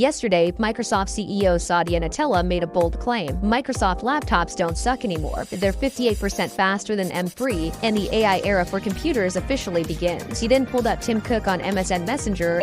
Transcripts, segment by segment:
Yesterday, Microsoft CEO Satya Nadella made a bold claim. Microsoft laptops don't suck anymore. They're 58% faster than M3, and the AI era for computers officially begins. He then pulled up Tim Cook on MSN Messenger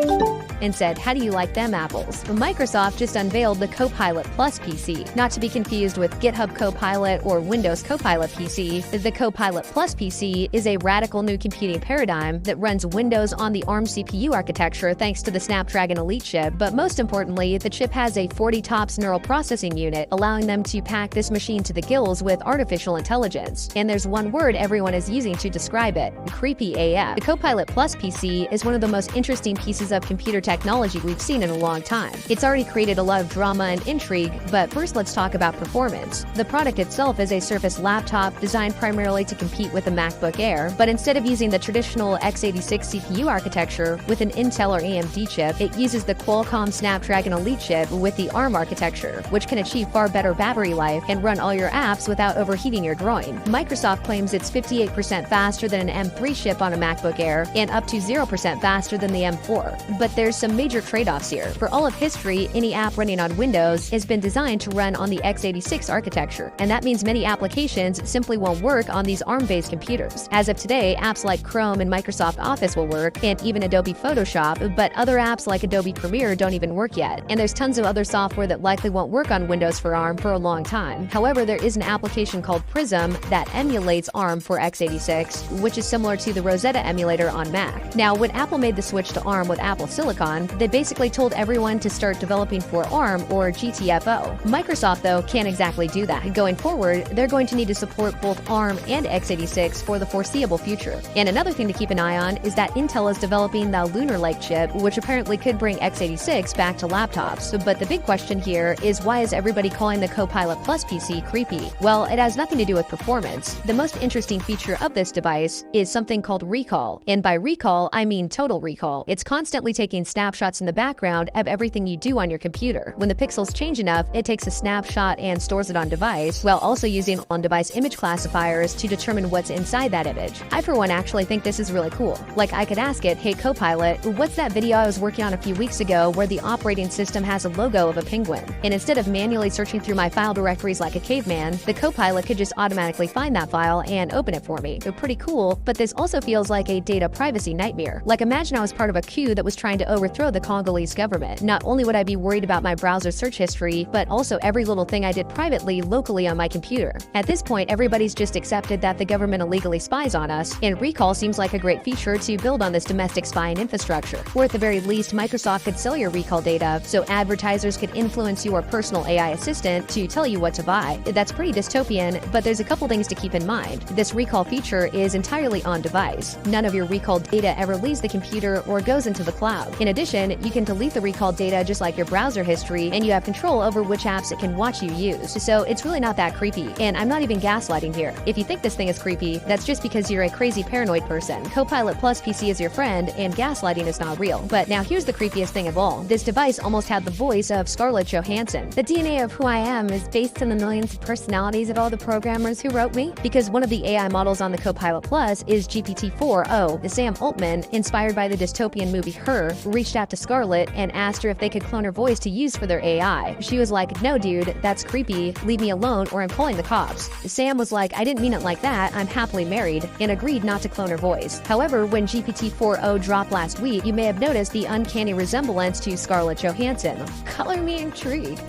and said, "How do you like them apples?" Microsoft just unveiled the Copilot PC, not to be confused with GitHub Copilot or Windows Copilot PC. The Copilot PC is a radical new computing paradigm that runs Windows on the ARM CPU architecture thanks to the Snapdragon Elite chip, but most importantly, the chip has a 40 TOPS neural processing unit, allowing them to pack this machine to the gills with artificial intelligence. And there's one word everyone is using to describe it: creepy AF. The Copilot PC is one of the most interesting pieces of computer technology we've seen in a long time. It's already created a lot of drama and intrigue, but first let's talk about performance. The product itself is a Surface laptop designed primarily to compete with the MacBook Air, but instead of using the traditional x86 CPU architecture with an Intel or AMD chip, it uses the Qualcomm Snapdragon Elite chip with the ARM architecture, which can achieve far better battery life and run all your apps without overheating your groin. Microsoft claims it's 58% faster than an M3 chip on a MacBook Air and up to 0% faster than the M4. But there's some major trade-offs here. For all of history, any app running on Windows has been designed to run on the x86 architecture, and that means many applications simply won't work on these ARM-based computers. As of today, apps like Chrome and Microsoft Office will work, and even Adobe Photoshop, but other apps like Adobe Premiere don't even work yet. And there's tons of other software that likely won't work on Windows for ARM for a long time. However, there is an application called Prism that emulates ARM for x86, which is similar to the Rosetta emulator on Mac. Now, when Apple made the switch to ARM with Apple Silicon, they basically told everyone to start developing for ARM or GTFO. Microsoft, though, can't exactly do that. Going forward, they're going to need to support both ARM and x86 for the foreseeable future. And another thing to keep an eye on is that Intel is developing the Lunar Lake chip, which apparently could bring x86 back to laptops. But the big question here is, why is everybody calling the Copilot PC creepy? Well, it has nothing to do with performance. The most interesting feature of this device is something called recall. And by recall, I mean total recall. It's constantly taking snapshots in the background of everything you do on your computer. When the pixels change enough, it takes a snapshot and stores it on device, while also using on-device image classifiers to determine what's inside that image. I, for one, actually think this is really cool. Like, I could ask it, "Hey Copilot, what's that video I was working on a few weeks ago where the operating system has a logo of a penguin?" And instead of manually searching through my file directories like a caveman, the Copilot could just automatically find that file and open it for me. They're pretty cool, but this also feels like a data privacy nightmare. Like, imagine I was part of a coup that was trying to overthrow the Congolese government. Not only would I be worried about my browser search history, but also every little thing I did privately locally on my computer. At this point, everybody's just accepted that the government illegally spies on us, and recall seems like a great feature to build on this domestic spying infrastructure. Or at the very least, Microsoft could sell your recall data, so advertisers could influence your personal AI assistant to tell you what to buy. That's pretty dystopian, but there's a couple things to keep in mind. This recall feature is entirely on device. None of your recall data ever leaves the computer or goes into the cloud. In addition, you can delete the recall data just like your browser history, and you have control over which apps it can watch you use. So it's really not that creepy, and I'm not even gaslighting here. If you think this thing is creepy, that's just because you're a crazy paranoid person. Copilot PC is your friend, and gaslighting is not real. But now here's the creepiest thing of all. This device almost had the voice of Scarlett Johansson. The DNA of who I am is based on the millions of personalities of all the programmers who wrote me, because one of the AI models on the Copilot Plus is GPT-4o. Sam Altman, inspired by the dystopian movie Her, reached out to Scarlett and asked her if they could clone her voice to use for their AI. She was like, "No dude, that's creepy, leave me alone or I'm calling the cops." Sam was like, "I didn't mean it like that, I'm happily married," and agreed not to clone her voice. However, when GPT-4o dropped last week, you may have noticed the uncanny resemblance to Scarlett Johansson. Color me intrigued.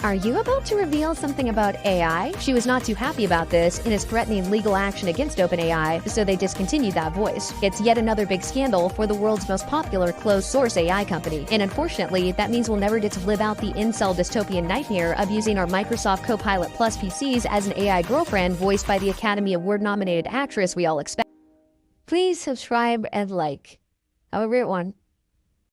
Are you about to reveal something about AI? She was not too happy about this and is threatening legal action against OpenAI, so they discontinued that voice. It's yet another big scandal for the world's most popular closed-source AI company, and unfortunately, that means we'll never get to live out the incel dystopian nightmare of using our Microsoft Copilot PCs as an AI girlfriend voiced by the Academy Award-nominated actress we all expect. Please subscribe and like. Have a great one.